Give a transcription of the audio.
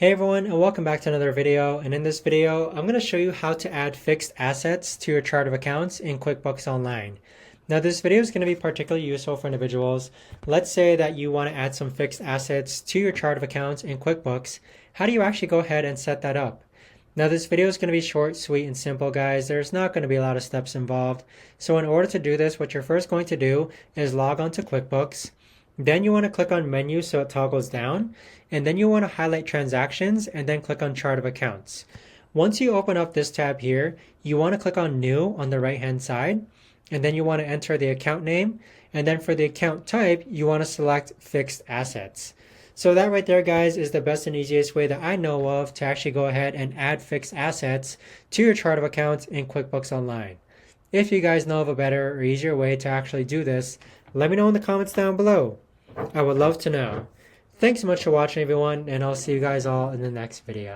Hey everyone, and welcome back to another video. And in this video, I'm going to show you how to add fixed assets to your chart of accounts in QuickBooks Online. Now this video is going to be particularly useful for individuals. Let's say that you want to add some fixed assets to your chart of accounts in QuickBooks. How do you actually go ahead and set that up? Now this video is going to be short, sweet, and simple, guys. There's not going to be a lot of steps involved. So in order to do this, what you're first going to do is log on to QuickBooks. Then you want to click on menu so it toggles down, and then you want to highlight transactions and then click on chart of accounts. Once you open up this tab here, you want to click on new on the right hand side, and then you want to enter the account name, and then for the account type you want to select fixed assets. So that right there, guys, is the best and easiest way that I know of to actually go ahead and add fixed assets to your chart of accounts in QuickBooks Online. If you guys know of a better or easier way to actually do this, let me know in the comments down below. I would love to know. Thanks so much for watching, everyone, and I'll see you guys all in the next video.